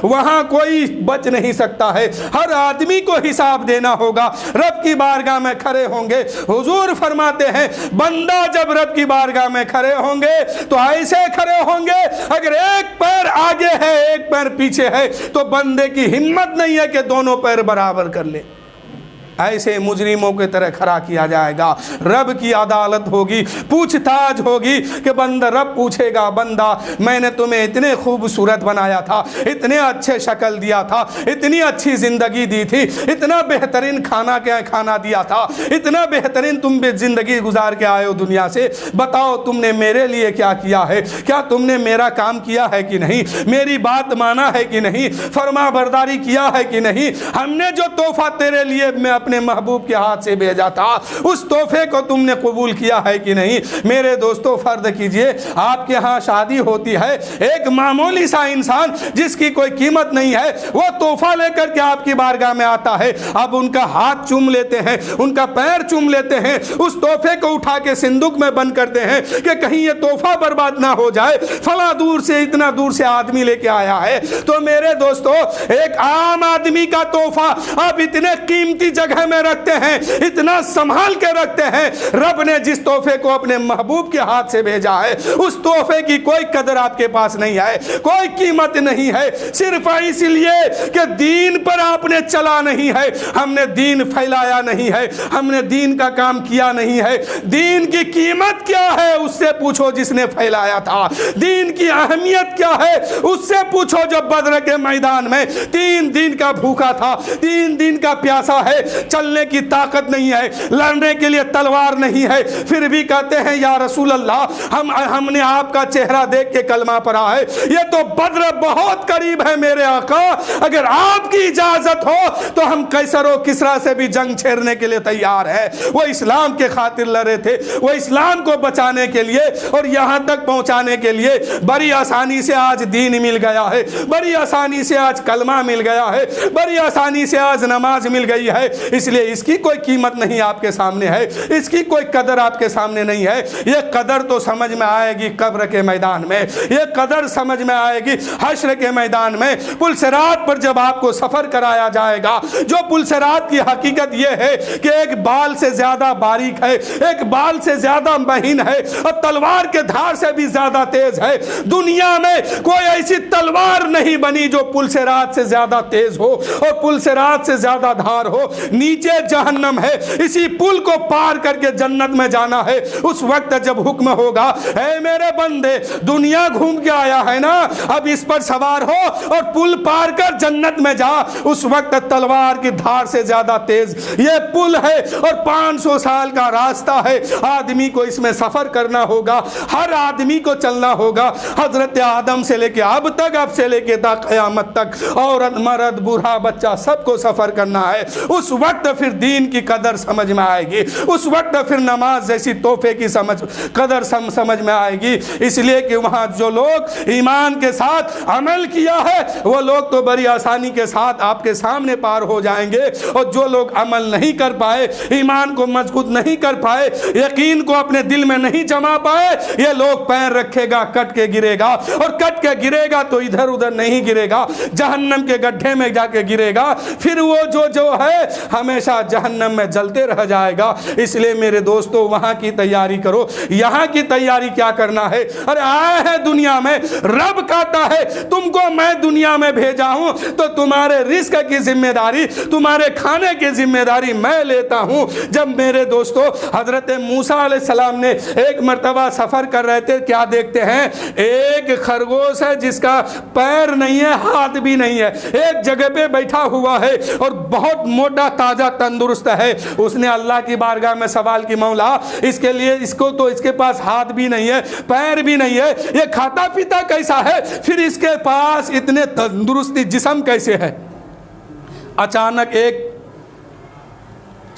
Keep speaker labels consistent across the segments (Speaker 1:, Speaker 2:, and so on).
Speaker 1: وہاں کوئی بچ نہیں سکتا ہے، ہر آدمی کو حساب دینا ہوگا، رب کی بارگاہ میں کھڑے ہوں گے۔ حضور فرماتے ہیں بندہ جب رب کی بارگاہ میں کھڑے ہوں گے تو ایسے کھڑے ہوں گے، اگر ایک پیر آگے ہے ایک پیر پیچھے ہے تو بندے کی ہمت نہیں ہے کہ دونوں پیر برابر کر لے، ایسے مجرموں کی طرح کھڑا کیا جائے گا۔ رب کی عدالت ہوگی، پوچھ تاچھ ہوگی کہ بندہ، رب پوچھے گا بندہ میں نے تمہیں اتنے خوبصورت بنایا تھا، اتنے اچھے شکل دیا تھا، اتنی اچھی زندگی دی تھی، اتنا بہترین کھانا دیا تھا، اتنا بہترین تم بھی زندگی گزار کے آئے ہو دنیا سے، بتاؤ تم نے میرے لیے کیا کیا ہے؟ کیا تم نے میرا کام کیا ہے کہ نہیں؟ میری بات مانا ہے کہ نہیں؟ فرما برداری کیا ہے کہ نہیں؟ ہم نے جو تحفہ تیرے لیے میں اپنے محبوب کے ہاتھ سے بھیجا تھا اس تحفے کو تم نے قبول کیا ہے کہ نہیں؟ میرے دوستو فرض کیجئے آپ کے ہاں شادی ہوتی ہے، ایک معمولی سا انسان جس کی کوئی قیمت نہیں ہے وہ تحفہ لے کر کے آپ کی بارگاہ میں آتا ہے، اب ان کا ہاتھ چوم لیتے ہیں، ان کا پیر چوم لیتے ہیں، اس تحفے کو اٹھا کے صندوق میں بند کرتے ہیں کہ کہیں یہ تحفہ برباد نہ ہو جائے، فلاں دور سے اتنا دور سے آدمی لے کے آیا ہے۔ تو میرے دوستو ایک عام آدمی کا تحفہ آپ اتنے قیمتی جگہ میں رکھتے ہیں، اتنا سنبھال کے رکھتے ہیں، رب نے جس تحفے کو اپنے محبوب کے ہاتھ سے بھیجا ہے اس تحفے کی کوئی قدر آپ کے پاس نہیں ہے، کوئی قیمت نہیں ہے، صرف اس لیے کہ دین پر آپ نے چلا نہیں ہے، ہم نے دین پھیلایا نہیں ہے، ہم نے دین کا کام کیا نہیں ہے۔ دین کی قیمت کیا ہے اس سے پوچھو جس نے پھیلایا تھا، دین کی اہمیت کیا ہے اس سے پوچھو جو بدر کے میدان میں 3 دن کا بھوکا تھا، 3 دن کا پیاسا ہے، چلنے کی طاقت نہیں ہے، لڑنے کے لیے تلوار نہیں ہے، پھر بھی کہتے ہیں یا رسول اللہ ہم نے آپ کا چہرہ دیکھ کے کلمہ پڑھا ہے، یہ تو بدر بہت قریب ہے میرے آقا، اگر آپ کی اجازت ہو تو ہم قیصر و کسریٰ سے بھی جنگ چھیڑنے کے لیے تیار ہے۔ وہ اسلام کے خاطر لڑے تھے، وہ اسلام کو بچانے کے لیے اور یہاں تک پہنچانے کے لیے، بڑی آسانی سے آج دین مل گیا ہے، بڑی آسانی سے آج کلمہ مل گیا ہے، بڑی آسانی سے آج نماز مل گئی ہے، اس لیے اس کی کوئی قیمت نہیں آپ کے سامنے ہے، اس کی کوئی قدر آپ کے سامنے نہیں ہے۔ یہ قدر تو سمجھ میں آئے گی قبر کے میدان میں، یہ قدر سمجھ میں آئے گی حشر کے میدان میں، پل صراط پر جب آپ کو سفر کرایا جائے گا۔ جو پل صراط کی حقیقت یہ ہے کہ ایک بال سے زیادہ باریک ہے، ایک بال سے زیادہ مہین ہے اور تلوار کے دھار سے بھی زیادہ تیز ہے۔ دنیا میں کوئی ایسی تلوار نہیں بنی جو پل صراط سے زیادہ تیز ہو اور پل صراط سے زیادہ دھار ہو۔ نیچے جہنم ہے، اسی پل کو پار کر کے جنت میں جانا ہے۔ اس وقت جب حکم ہوگا اے میرے بندے دنیا گھوم کے آیا ہے نا، اب اس پر سوار ہو اور پل پار کر جنت میں جا، اس وقت تلوار کی دھار سے زیادہ تیز یہ پل ہے اور 500 سال کا راستہ ہے، آدمی کو اس میں سفر کرنا ہوگا، ہر آدمی کو چلنا ہوگا، حضرت آدم سے لے کے اب تک، اب سے لے کے تا قیامت تک، عورت مرد بوڑھا بچہ سب کو سفر کرنا ہے۔ اس وقت پھر دین کی قدر سمجھ میں آئے گی، اس وقت پھر نماز جیسی تحفے کی قدر سمجھ میں آئے گی، اس لیے کہ وہاں جو لوگ ایمان کے ساتھ عمل کیا ہے وہ لوگ تو بڑی آسانی کے ساتھ آپ کے سامنے پار ہو جائیں گے، اور جو لوگ عمل نہیں کر پائے، ایمان کو مضبوط نہیں کر پائے، یقین کو اپنے دل میں نہیں جما پائے، یہ لوگ پیر رکھے گا کٹ کے گرے گا، اور کٹ کے گرے گا تو ادھر ادھر نہیں گرے گا، جہنم کے گڈھے میں جا کے گرے گا، پھر وہ جو ہے ہمیشہ جہنم میں جلتے رہ جائے گا۔ اس لیے میرے دوستو وہاں کی تیاری کرو، یہاں کی تیاری کیا کرنا ہے؟ ارے آئے ہیں دنیا میں، رب کہتا ہے تم کو میں دنیا میں بھیجا ہوں تو تمہارے رزق کی ذمہ داری، تمہارے کھانے کی ذمہ داری میں لیتا ہوں۔ جب میرے دوستو حضرت موسیٰ علیہ السلام نے ایک مرتبہ سفر کر رہے تھے، کیا دیکھتے ہیں؟ ایک خرگوش ہے جس کا پیر نہیں ہے، ہاتھ بھی نہیں ہے، ایک جگہ پہ بیٹھا ہوا ہے اور بہت موٹا تازہ تندرست ہے۔ اس نے اللہ کی بارگاہ میں سوال کی، مولا اس کے لیے اس کو تو اس کے پاس ہاتھ بھی نہیں ہے، پیر بھی نہیں ہے، یہ کھاتا پیتا کیسا ہے، پھر اس کے پاس اتنے تندرستی جسم کیسے ہے؟ اچانک ایک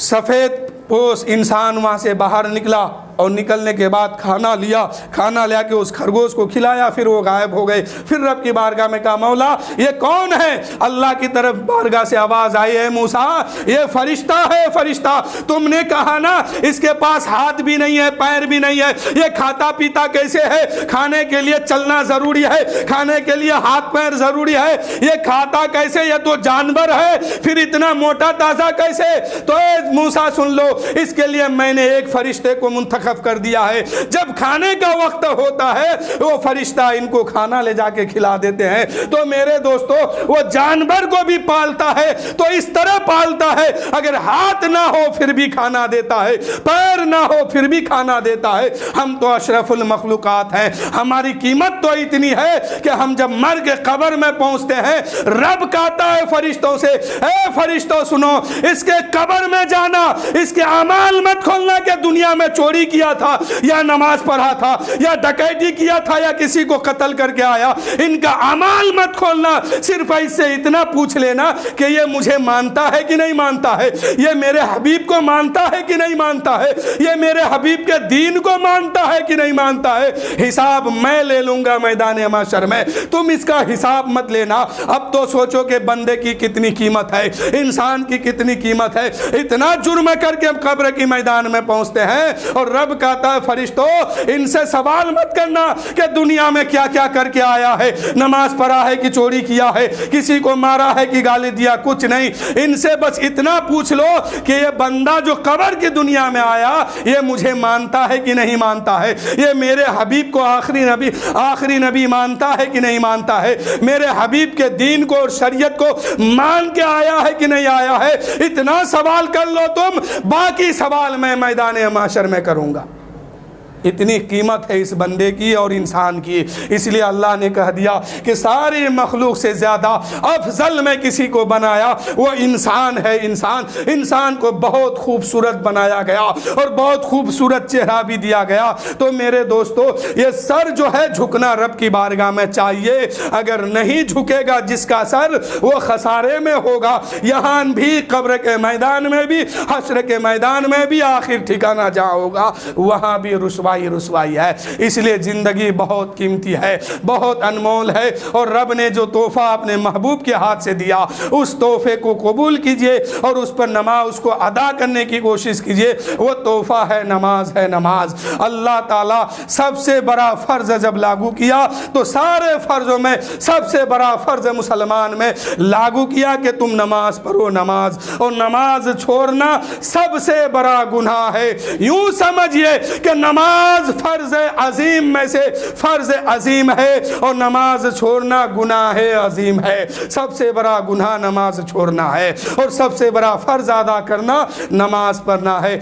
Speaker 1: سفید پوش انسان وہاں سے باہر نکلا اور نکلنے کے بعد کھانا لیا، کھانا لیا کہ اس خرگوش کو کھلایا، پھر وہ غائب ہو گئے۔ پھر رب کی بارگاہ میں کہا مولا یہ کون ہے؟ اللہ کی طرف بارگاہ سے آواز آئی ہے موسیٰ یہ فرشتہ ہے، فرشتہ، تم نے کہا نا اس کے پاس ہاتھ بھی نہیں ہے پیر بھی نہیں ہے، یہ کھاتا پیتا کیسے ہے؟ کھانے کے لیے چلنا ضروری ہے، کھانے کے لیے ہاتھ پیر ضروری ہے، یہ کھاتا کیسے؟ یہ تو جانور ہے، پھر اتنا موٹا تازہ کیسے؟ تو اے موسیٰ سن لو، اس کے لیے میں نے ایک فرشتے کو منتخب کر دیا ہے، جب کھانے کا وقت ہوتا ہے وہ فرشتہ ان کو کھانا لے جا کے کھلا دیتے ہیں۔ تو میرے دوستو وہ جانور کو بھی پالتا ہے تو اس طرح پالتا ہے، اگر ہاتھ نہ ہو پھر بھی کھانا دیتا ہے، پیر نہ ہو پھر بھی کھانا دیتا ہے۔ ہم تو اشرف المخلوقات ہیں، ہماری قیمت تو اتنی ہے کہ ہم جب مر کے قبر میں پہنچتے ہیں رب کہتا ہے فرشتوں سے اے فرشتوں سنو، اس کے قبر میں جانا، اس کے اعمال مت کھولنا کہ دنیا میں چوری کیا تھا یا نماز پڑھا تھا یا ڈکیتی کیا تھا یا کسی کو قتل کر کے آیا، ان کا اعمال مت کھولنا، صرف اس سے اتنا پوچھ لینا کہ یہ مجھے مانتا ہے کہ نہیں مانتا ہے، یہ میرے حبیب کو مانتا ہے کہ نہیں مانتا ہے، یہ میرے حبیب کے دین کو مانتا ہے کہ نہیں مانتا ہے۔ حساب میں لے لوں گا میدان محشر میں، تم اس کا حساب مت لینا۔ اب تو سوچو کہ بندے کی کتنی قیمت ہے، انسان کی کتنی قیمت ہے، اتنا جرم کر کے قبر کی میدان میں پہنچتے ہیں اور رب کہتا ہے فرشتوں ان سے سوال مت کرنا کہ دنیا میں کیا کیا کر کے آیا ہے، نماز پڑھا ہے کہ چوری کیا ہے، کسی کو مارا ہے کہ گالی دیا، کچھ نہیں، ان سے بس اتنا پوچھ لو کہ یہ بندہ جو قبر کی دنیا میں آیا یہ مجھے مانتا ہے کہ نہیں مانتا ہے، یہ میرے حبیب کو آخری نبی مانتا ہے کہ نہیں مانتا ہے، میرے حبیب کے دین کو اور شریعت کو مان کے آیا ہے کہ نہیں آیا ہے۔ اتنا سوال کر لو تم، باقی سوال میں میدان محشر میں کروں گا۔ اتنی قیمت ہے اس بندے کی اور انسان کی، اس لیے اللہ نے کہہ دیا کہ ساری مخلوق سے زیادہ افضل میں کسی کو بنایا وہ انسان ہے۔ انسان کو بہت خوبصورت بنایا گیا اور بہت خوبصورت چہرہ بھی دیا گیا۔ تو میرے دوستو یہ سر جو ہے جھکنا رب کی بارگاہ میں چاہیے، اگر نہیں جھکے گا جس کا سر وہ خسارے میں ہوگا، یہاں بھی قبر کے میدان میں بھی حشر کے میدان میں بھی آخر ٹھکانہ جہاں ہوگا وہاں بھی رسوائی ہے۔ اس لیے زندگی بہت قیمتی ہے، بہت انمول ہے، اور رب نے جو تحفہ اپنے محبوب کے ہاتھ سے دیا اس تحفے کو قبول کیجئے اور اس پر نماز کو ادا کرنے کی کوشش کیجئے۔ وہ تحفہ ہے نماز، ہے نماز۔ اللہ تعالیٰ سب سے بڑا فرض جب لاگو کیا تو سارے فرضوں میں سب سے بڑا فرض مسلمان میں لاگو کیا کہ تم نماز پڑھو، نماز، اور نماز چھوڑنا سب سے بڑا گناہ ہے۔ یوں سمجھئے کہ نماز فرض عظیم میں سے فرض عظیم ہے اور نماز چھوڑنا گناہ عظیم ہے۔ سب سے بڑا گناہ نماز چھوڑنا ہے اور سب سے بڑا فرض ادا کرنا نماز پڑھنا ہے۔